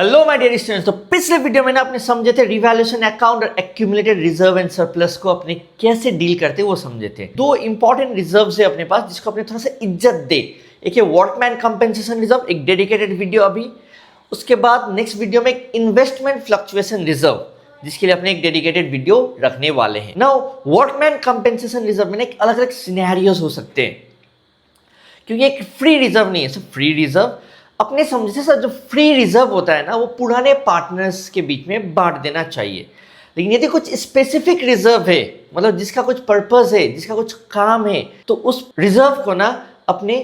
Hello my dear students. तो पिछले video में ना आपने समझे थे रिवैल्यूएशन अकाउंट और एक्यूमुलेटेड रिजर्व एंड सरप्लस को अपने कैसे डील करते हैं वो समझे थे। दो इंपॉर्टेंट रिजर्व्स है अपने पास जिसको अपने थोड़ा सा इज्जत दे। एक है वर्कमैन कंपेंसेशन रिजर्व, एक डेडिकेटेड वीडियो अभी। उसके बाद नेक्स्ट वीडियो में एक इन्वेस्टमेंट फ्लक्चुएशन रिजर्व जिसके लिए अपने एक डेडिकेटेड वीडियो रखने वाले हैं। नाउ वर्कमैन कंपेंसेशन रिजर्व में एक अलग अलग सिनेरियोज हो सकते हैं क्योंकि एक फ्री रिजर्व नहीं है, सिर्फ फ्री रिजर्व अपने समझ से सर जो फ्री रिजर्व होता है ना वो पुराने पार्टनर्स के बीच में बांट देना चाहिए। लेकिन यदि कुछ स्पेसिफिक रिजर्व है, मतलब जिसका कुछ पर्पस है, जिसका कुछ काम है, तो उस रिजर्व को ना अपने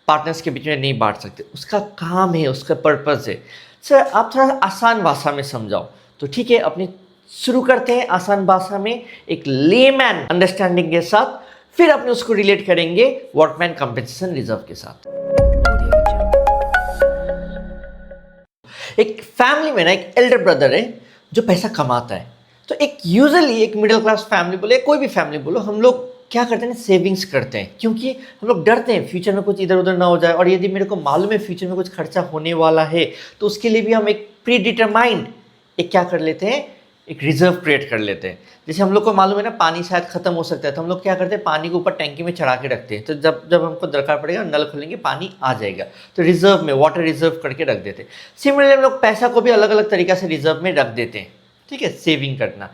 पार्टनर्स के बीच में नहीं बांट सकते। उसका काम है, उसका पर्पस है। सर आप थोड़ा आसान भाषा में समझाओ तो ठीक है। अपने शुरू करते हैं आसान भाषा में एक लेमैन अंडरस्टैंडिंग के साथ, फिर अपने उसको रिलेट करेंगे वर्कमैन कंपेंसेशन रिजर्व के साथ। एक फैमिली में ना एक एल्डर ब्रदर है जो पैसा कमाता है। तो एक यूजुअली एक मिडिल क्लास फैमिली बोले, कोई भी फैमिली बोलो, हम लोग क्या करते हैं, सेविंग्स करते हैं क्योंकि हम लोग डरते हैं फ्यूचर में कुछ इधर उधर ना हो जाए। और यदि मेरे को मालूम है फ्यूचर में कुछ खर्चा होने वाला है तो उसके लिए भी हम एक प्री डिटरमाइंड एक क्या कर लेते हैं, एक रिजर्व क्रिएट कर लेते हैं। जैसे हम लोग को मालूम है ना पानी शायद खत्म हो सकता है तो हम लोग क्या करते हैं, पानी को ऊपर टैंकी में चढ़ा के रखते हैं। तो जब जब हमको दरकार पड़ेगा नल खोलेंगे पानी आ जाएगा, तो रिजर्व में वाटर रिजर्व करके रख देते हैं। सिमिलरली हम लोग पैसा को भी अलग अलग तरीक़ा से रिजर्व में रख देते हैं। ठीक है, सेविंग करना।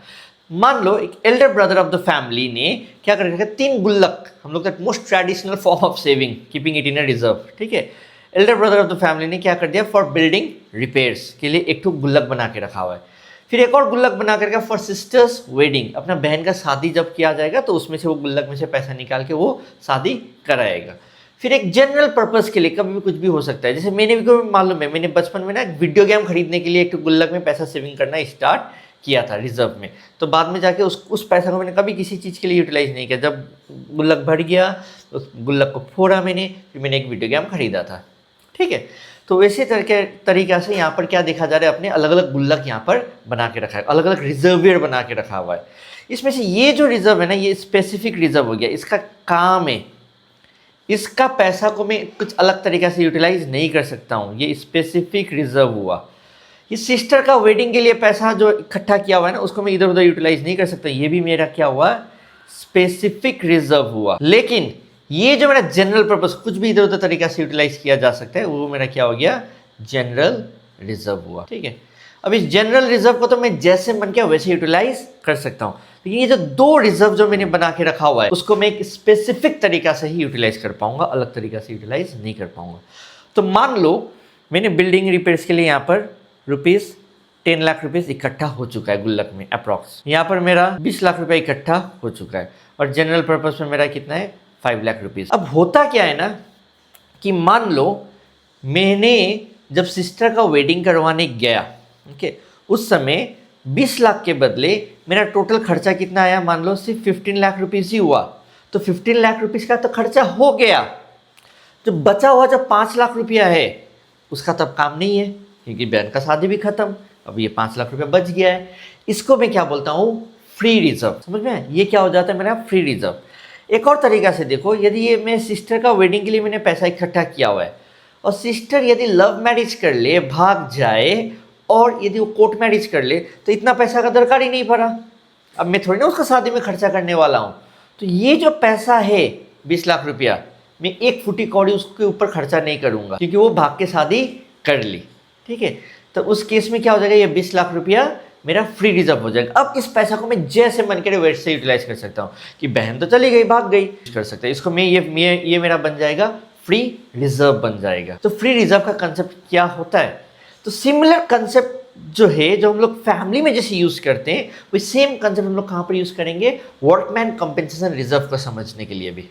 मान लो एक Elder brother of the family ने क्या कर रखा है, 3 गुल्लक, हम लोग का most traditional form of saving, keeping it in a reserve. ठीक है, Elder brother of the family ने क्या कर दिया, फॉर बिल्डिंग रिपेयर्स के लिए एक गुल्लक बना के रखा हुआ है। फिर एक और गुल्लक बना करके फॉर सिस्टर्स वेडिंग, अपना बहन का शादी जब किया जाएगा तो उसमें से वो गुल्लक में से पैसा निकाल के वो शादी कराएगा। फिर एक जनरल पर्पस के लिए, कभी भी कुछ भी हो सकता है। जैसे मैंने भी मालूम है, मैंने बचपन में ना एक वीडियो गेम खरीदने के लिए एक गुल्लक में पैसा सेविंग करना स्टार्ट किया था रिजर्व में। तो बाद में जाके उस पैसा को मैंने कभी किसी चीज़ के लिए यूटिलाइज नहीं किया। जब गुल्लक भर गया उस गुल्लक को फोड़ा मैंने, फिर मैंने एक वीडियो गेम खरीदा था। ठीक है, तो वैसे तरीक़ा से यहाँ पर क्या देखा जा रहा है, अपने अलग अलग गुल्लक यहाँ पर बना के रखा है, अलग अलग रिजर्वियर बना के रखा हुआ है। इसमें से ये जो रिजर्व है ना, ये स्पेसिफिक रिजर्व हो गया, इसका काम है, इसका पैसा को मैं कुछ अलग तरीक़े से यूटिलाइज नहीं कर सकता हूँ। ये स्पेसिफिक रिजर्व हुआ। ये सिस्टर का वेडिंग के लिए पैसा जो इकट्ठा किया हुआ है ना, उसको मैं इधर उधर यूटिलाइज नहीं कर सकता। ये भी मेरा क्या हुआ, स्पेसिफिक रिजर्व हुआ। लेकिन ये जो मेरा जनरल पर्पस, कुछ भी इधर उधर तरीका से यूटिलाइज किया जा सकता है, वो मेरा क्या हो गया, जनरल रिजर्व हुआ। ठीक है, अब इस जनरल रिजर्व को तो मैं जैसे मन किया वैसे यूटिलाइज कर सकता हूँ। लेकिन ये जो 2 रिजर्व जो मैंने बना के रखा हुआ है उसको मैं एक स्पेसिफिक तरीका से ही यूटिलाइज कर पाऊंगा, अलग तरीका से यूटिलाइज नहीं कर पाऊंगा। तो मान लो मैंने बिल्डिंग रिपेयर्स के लिए यहाँ पर ₹10 लाख इकट्ठा हो चुका है गुल्लक में अप्रॉक्स। यहाँ पर मेरा 20 लाख रुपये इकट्ठा हो चुका है और जनरल पर्पस में मेरा कितना है, 5 लाख रुपीज़। अब होता क्या है ना कि मान लो मैंने जब सिस्टर का वेडिंग करवाने गया, ओके, उस समय 20 लाख के बदले मेरा टोटल खर्चा कितना आया, मान लो सिर्फ 15 लाख रुपीज़ ही हुआ। तो 15 लाख रुपीज़ का तो खर्चा हो गया। जो बचा हुआ जो 5 लाख रुपया है उसका तब काम नहीं है क्योंकि बहन का शादी भी खत्म। अब ये 5 लाख रुपया बच गया है। इसको मैं क्या बोलता हूँ, फ्री रिजर्व। समझ में, ये क्या हो जाता है मेरा फ्री रिजर्व। एक और तरीका से देखो, यदि ये मैं सिस्टर का वेडिंग के लिए मैंने पैसा इकट्ठा किया हुआ है और सिस्टर यदि लव मैरिज कर ले, भाग जाए, और यदि वो कोर्ट मैरिज कर ले तो इतना पैसा का दरकार ही नहीं पड़ा। अब मैं थोड़ी ना उसका शादी में खर्चा करने वाला हूँ। तो ये जो पैसा है 20 लाख रुपया, मैं 1 फुटी कौड़ी उसके ऊपर खर्चा नहीं करूँगा क्योंकि वो भाग के शादी कर ली। ठीक है, तो उस केस में क्या हो जाएगा, ये 20 लाख रुपया मेरा फ्री रिजर्व हो जाएगा। अब इस पैसा को मैं जैसे मन करे वैसे यूटिलाइज कर सकता हूँ कि बहन तो चली गई, भाग गई, कर सकता है इसको मैं, ये मेरा बन जाएगा फ्री रिजर्व बन जाएगा। तो फ्री रिजर्व का कंसेप्ट क्या होता है, तो सिमिलर कंसेप्ट जो है जो हम लोग फैमिली में जैसे यूज करते हैं वही सेम कंसेप्ट हम लोग कहाँ पर यूज करेंगे, वर्कमैन कंपेंसेशन रिजर्व को समझने के लिए भी।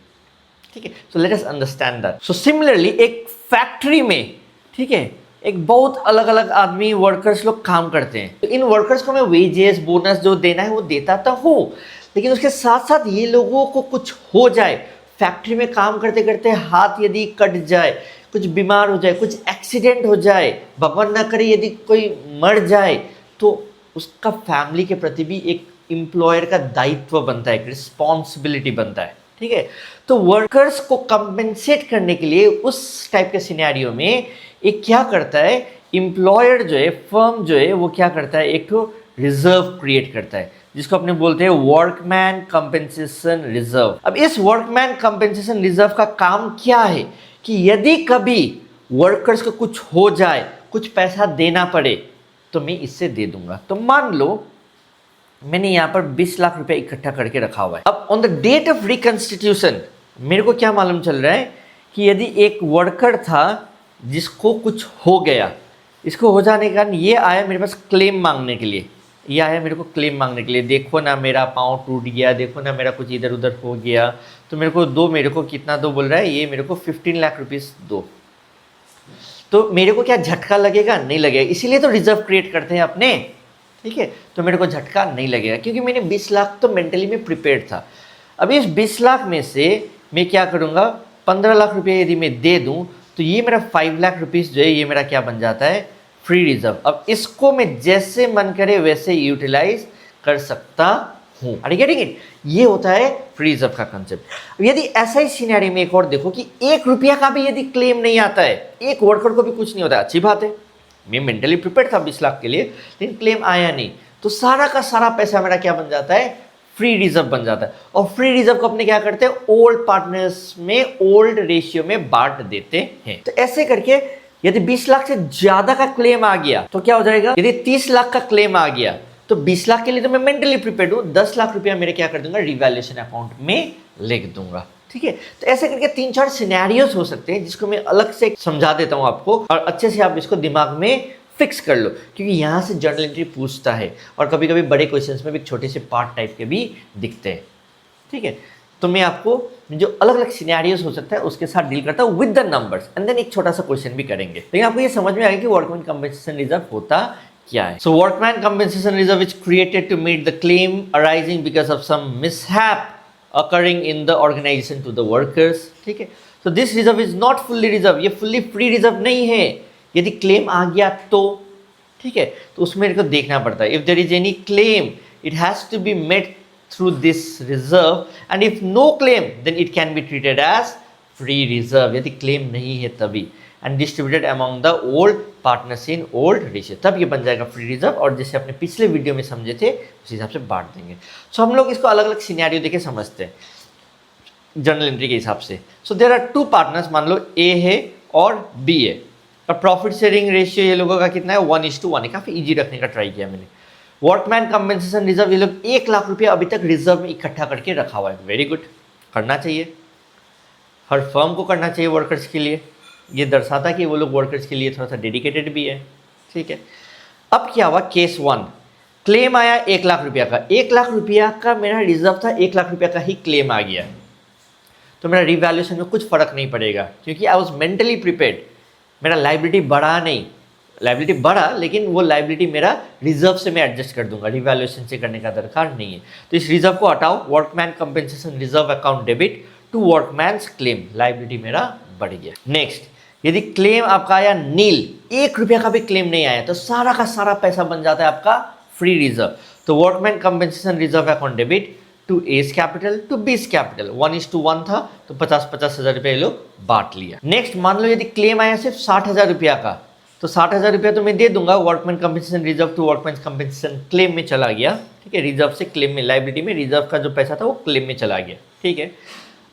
ठीक है, सो let us understand that. So similarly एक फैक्ट्री में, ठीक है, एक बहुत अलग अलग आदमी वर्कर्स लोग काम करते हैं। तो इन वर्कर्स को मैं वेजेस बोनस जो देना है वो देता तो हूँ, लेकिन उसके साथ साथ ये लोगों को कुछ हो जाए, फैक्ट्री में काम करते करते हाथ यदि कट जाए, कुछ बीमार हो जाए, कुछ एक्सीडेंट हो जाए, भगवान ना करे यदि कोई मर जाए, तो उसका फैमिली के प्रति भी एक एम्प्लॉयर का दायित्व बनता है, एक रिस्पॉन्सिबिलिटी बनता है। ठीक है, तो वर्कर्स को कंपेंसेट करने के लिए उस टाइप के सिनेरियो में एक क्या करता है, एम्प्लॉयर जो है, फर्म जो है, वो क्या करता है, एक तो रिजर्व क्रिएट करता है जिसको अपने बोलते हैं वर्कमैन कंपेंसेशन रिजर्व। अब इस वर्कमैन कंपेंसेशन रिजर्व का काम क्या है कि यदि कभी वर्कर्स को कुछ हो जाए, कुछ पैसा देना पड़े, तो मैं इससे दे दूंगा। तो मान लो मैंने यहाँ पर 20 लाख रुपया इकट्ठा करके रखा हुआ है। अब on the date of reconstitution मेरे को क्या मालूम चल रहा है कि यदि एक वर्कर था जिसको कुछ हो गया, इसको हो जाने के कारण ये आया मेरे पास क्लेम मांगने के लिए, ये आया मेरे को क्लेम मांगने के लिए, देखो ना मेरा पाँव टूट गया, देखो ना मेरा कुछ इधर उधर हो गया, तो मेरे को दो, मेरे को कितना दो बोल रहा है, ये मेरे को 15 लाख रुपीस दो। तो मेरे को क्या झटका लगेगा? नहीं लगेगा, इसीलिए तो रिजर्व क्रिएट करते हैं अपने, ठीक है। तो मेरे को झटका नहीं लगेगा क्योंकि मैंने 20 लाख तो मेंटली में प्रिपेयर्ड था। अब इस 20 लाख में से मैं क्या करूँगा, 15 लाख रुपये यदि मैं दे दूँ तो ये मेरा 5 लाख रुपीस जो है ये मेरा क्या बन जाता है, फ्री रिजर्व। अब इसको मैं जैसे मन करे वैसे यूटिलाइज कर सकता हूँ। Are you getting it? ये होता है फ्री रिजर्व का कंसेप्ट। यदि ऐसा ही सिनेरियो में एक और देखो कि 1 रुपया का भी यदि क्लेम नहीं आता है, एक वर्कर को भी कुछ नहीं होता है, अच्छी बात है, मैं मेंटली प्रिपेयर था 20 लाख के लिए, लेकिन क्लेम आया नहीं, तो सारा का सारा पैसा मेरा क्या बन जाता है, फ्री रिजर्व बन जाता है। और फ्री रिजर्व को अपने क्या करते हैं, ओल्ड पार्टनर्स में ओल्ड रेशियो में बांट देते हैं। तो ऐसे करके यदि 20 लाख से ज्यादा का क्लेम आ गया तो क्या हो जाएगा, यदि 30 लाख का क्लेम आ गया तो 20 लाख के लिए तो मैं मेंटली प्रिपेयर्ड हूं, 10 लाख रुपया मेरे क्या कर दूंगा, रिवैल्यूएशन अकाउंट में लिख दूंगा, ठीक है। तो ऐसे करके 3-4 सिनेरियोस हो सकते हैं जिसको मैं अलग से समझा देता हूं आपको, और अच्छे से आप इसको दिमाग में फिक्स कर लो, क्योंकि यहाँ से जर्नल एंट्री पूछता है और कभी कभी बड़े क्वेश्चंस में भी छोटे से पार्ट टाइप के भी दिखते हैं, ठीक है। तो मैं आपको जो अलग अलग सिनेरियोस हो सकता है उसके साथ डील करता हूँ with the numbers, and then एक छोटा सा क्वेश्चन भी करेंगे, लेकिन आपको ये समझ में आएगा कि वर्कमैन कंपेंसेशन रिजर्व होता क्या है। So workman compensation reserve is created to meet the claim arising because of some mishap occurring in the organization to the workers, ठीक है। So this reserve is not fully reserve, ये fully free reserve नहीं है। यदि claim आ गया तो, ठीक है, तो उसमें मेरे को देखना पड़ता है, if there is any claim it has to be met through this reserve and if no claim then it can be treated as free reserve, यदि क्लेम नहीं है तभी, and distributed among the old partners in old ratio, तब ये बन जाएगा free reserve, और जैसे अपने पिछले वीडियो में समझे थे उस हिसाब से बांट देंगे। सो हम लोग इसको अलग अलग सिनेरियो देके समझते हैं जर्नल एंट्री के हिसाब से। सो देयर आर 2 पार्टनर्स, मान लो ए है और बी है, और प्रॉफिट शेयरिंग रेशियो ये लोगों का कितना है, 1:1 है। काफ़ी ईजी रखने का ट्राई किया मैंने। वर्कमैन कंपेंसेशन रिजर्व, ये लोग 1 लाख रुपया अभी तक रिजर्व में इकट्ठा करके रखा हुआ है। वेरी गुड, करना चाहिए, हर फर्म को करना चाहिए वर्कर्स के लिए। ये दर्शाता है कि वो लोग वर्कर्स के लिए थोड़ा सा डेडिकेटेड भी है, ठीक है। अब क्या हुआ, केस 1, क्लेम आया 1 लाख रुपया का, 1 लाख रुपया का मेरा रिजर्व था, 1 लाख रुपया का ही क्लेम आ गया, तो मेरा रिवैल्यूएशन में कुछ फर्क नहीं पड़ेगा क्योंकि आई वॉज मेंटली प्रिपेयर्ड। मेरा लाइबिलिटी बढ़ा नहीं, लाइबिलिटी बढ़ा लेकिन वो लाइबिलिटी मेरा रिजर्व से मैं एडजस्ट कर दूंगा, रिवैल्यूएशन से करने का दरकार नहीं है। तो इस रिजर्व को हटाओ, workman compensation reserve account debit to workman's claim, liability मेरा बढ़ गया। नेक्स्ट, यदि क्लेम आपका आया नील, 1 रुपया का भी क्लेम नहीं आया, तो सारा का सारा पैसा बन जाता है आपका फ्री रिजर्व। तो workman compensation reserve account debit to S capital to बीस कैपिटल, 1:1 था, तो 50-50 हज़ार रुपये लोग बांट लिया। नेक्स्ट, मान लो यदि क्लेम आया सिर्फ 60,000 रुपया का, तो 60,000 रुपया तो मैं दे दूंगा, workman compensation reserve to workman compensation claim में चला गया, ठीक है। रिजर्व से क्लेम में, लाइबिलिटी में रिजर्व का जो पैसा था वो क्लेम में चला गया, ठीक है।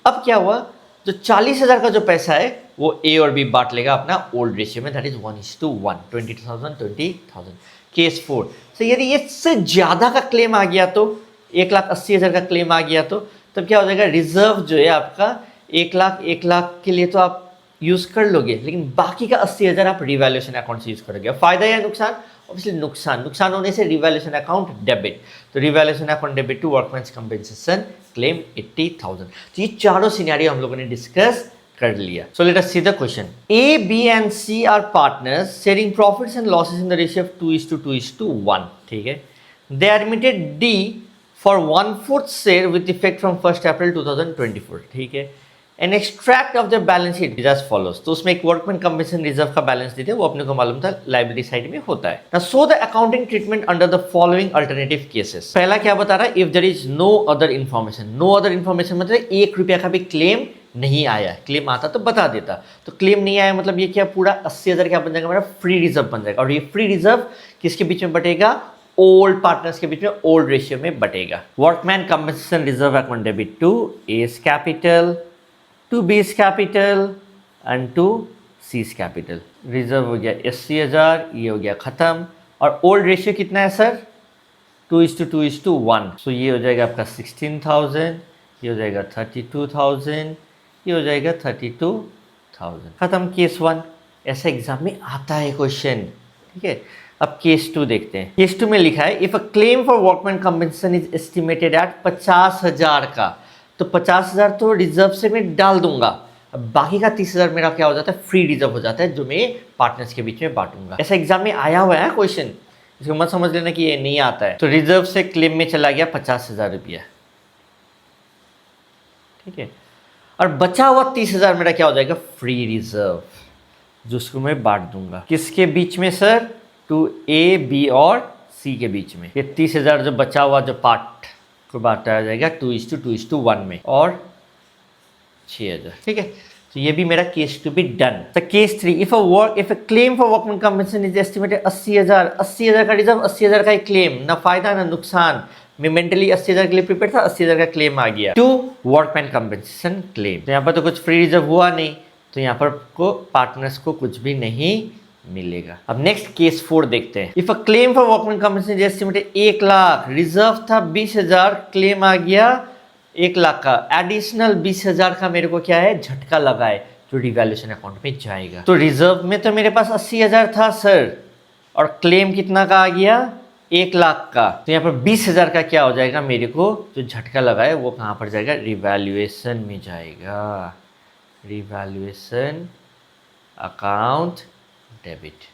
अब क्या हुआ, जो 40,000 का जो पैसा है वो ए और बी बांट लेगा अपना ओल्ड रेशियो में, दैट इज 1:1, 20,000। केस 4, तो यदि ये से ज़्यादा का क्लेम आ गया तो 1,80,000 का क्लेम आ गया तो तब क्या हो जाएगा, रिजर्व जो है आपका 1 लाख के लिए तो आप यूज़ कर लोगे, लेकिन बाकी का 80,000 आप रिवैल्यूएशन अकाउंट से यूज़ करोगे। फायदा या नुकसान, ऑब्वियसली नुकसान होने से रिवैल्यूएशन अकाउंट डेबिट, तो revaluation account debit to workman's compensation claim 80,000। तो ये चारों सिनेरियो हम लोगों ने डिस्कस कर लिया। So let us see the question. A, B and C are partners sharing profits and losses in the ratio of 2:2:1, ठीक है। They admitted D for 1/4 share with effect from 1 April 2024, ठीक है। An extract of the balance sheet is as follows, तो उसमें एक workman compensation reserve का balance देते हैं, वो अपने को मालूम था लाइबिलिटी साइड में होता है। Now so the accounting treatment under the following alternative cases. पहला क्या बता रहा है, if there is no other information, no other information मतलब 1 रुपया का भी क्लेम नहीं आया, क्लेम आता तो बता देता। तो क्लेम नहीं आया मतलब ये क्या, पूरा 80,000 क्या बन जाएगा मेरा, फ्री रिजर्व बन जाएगा। और ये फ्री रिजर्व किसके बीच में बटेगा, ओल्ड पार्टनर्स के बीच में ओल्ड रेशियो में बटेगा। Workman compensation reserve account debit to S capital, to बीस capital and to C's capital. Reserve हो गया 80,000, ये हो गया खत्म। और ओल्ड रेशियो कितना है सर, 2:1। सो ये हो जाएगा आपका 16,000, ये हो जाएगा 32,000, ये हो जाएगा 32,000। खत्म केस 1। ऐसा एग्जाम में आता है क्वेश्चन, ठीक है। अब केस 2 देखते हैं। केस 2 में लिखा है if a claim for workman compensation is estimated at 50,000 का, तो 50,000 तो रिजर्व से मैं डाल दूंगा। अब बाकी का 30,000 मेरा क्या हो जाता है, फ्री रिजर्व हो जाता है, जो मैं पार्टनर्स के बीच में बांटूंगा। ऐसा एग्जाम में आया हुआ है क्वेश्चन, इसको मत समझ लेना कि ये नहीं आता है। तो रिजर्व से क्लेम में चला गया 50,000 रुपया, ठीक है। और बचा हुआ 30,000 मेरा क्या हो जाएगा, फ्री रिजर्व, जिसको मैं बांट दूंगा। किसके बीच में सर, टू ए बी और सी के बीच में। ये 30,000 जो बचा हुआ जो पार्ट को बांटा जाएगा 2:1 में, और 6,000, ठीक है। तो ये भी मेरा केस 2 भी डन। तो case 3, if a claim for workman compensation is estimated 80,000 का रिजर्व, 80,000 का क्लेम, ना फायदा ना नुकसान। मैं मेंटली 80,000 के लिए प्रिपेयर था, 80,000 का क्लेम आ गया। 2 वर्कमैन कंपनसेशन क्लेम। तो यहाँ पर तो कुछ फ्री रिजर्व हुआ नहीं, तो यहाँ पर को पार्टनर्स को कुछ भी नहीं मिलेगा। अब नेक्स्ट केस 4 देखते हैं। If a claim for workman compensation is estimated 1 lakh, reserve था 20,000, क्लेम आ गया 1 लाख का, एडिशनल 20,000 का मेरे को क्या है, झटका लगा है, जो रिवैल्यूएशन अकाउंट में जाएगा। तो रिजर्व में तो मेरे पास 80,000 था सर, और क्लेम कितना का आ गया, 1 लाख का। तो यहाँ पर 20,000 का क्या हो जाएगा, मेरे को जो झटका लगा है वो कहाँ पर जाएगा, रिवैल्यूएशन में जाएगा, रिवैल्यूएशन अकाउंट डेबिट,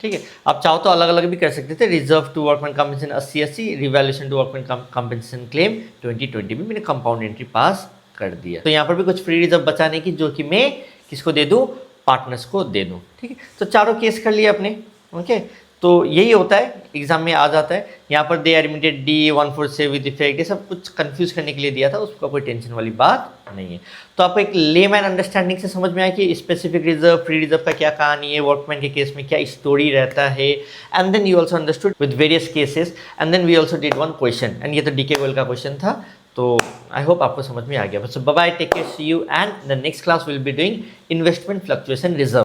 ठीक है। आप चाहो तो अलग अलग भी कर सकते थे, reserve to workman compensation 80/80, revaluation to workman compensation claim 2020 में मैंने कंपाउंड एंट्री पास कर दिया। तो यहाँ पर भी कुछ फ्री रिजर्व बचाने की, जो कि मैं किसको दे दूँ, पार्टनर्स को दे दूँ, ठीक है। तो चारों केस कर लिए अपने, ओके। तो यही होता है, एग्जाम में आ जाता है। यहाँ पर दे एडमिटेड D147 विद इफेक्ट, ये सब कुछ कंफ्यूज करने के लिए दिया था, उसका कोई टेंशन वाली बात नहीं है। तो आपको एक लेमैन अंडरस्टैंडिंग से समझ में आया कि स्पेसिफिक रिजर्व, फ्री रिजर्व का क्या कहानी है, वर्कमैन के केस में क्या स्टोरी रहता है, and then you also understood with various cases, and then we also did one question, and ये तो DK गोयल का क्वेश्चन था। तो आई होप आपको समझ में आ गया। So bye bye, take care, see you, and the next class will be doing investment fluctuation reserve.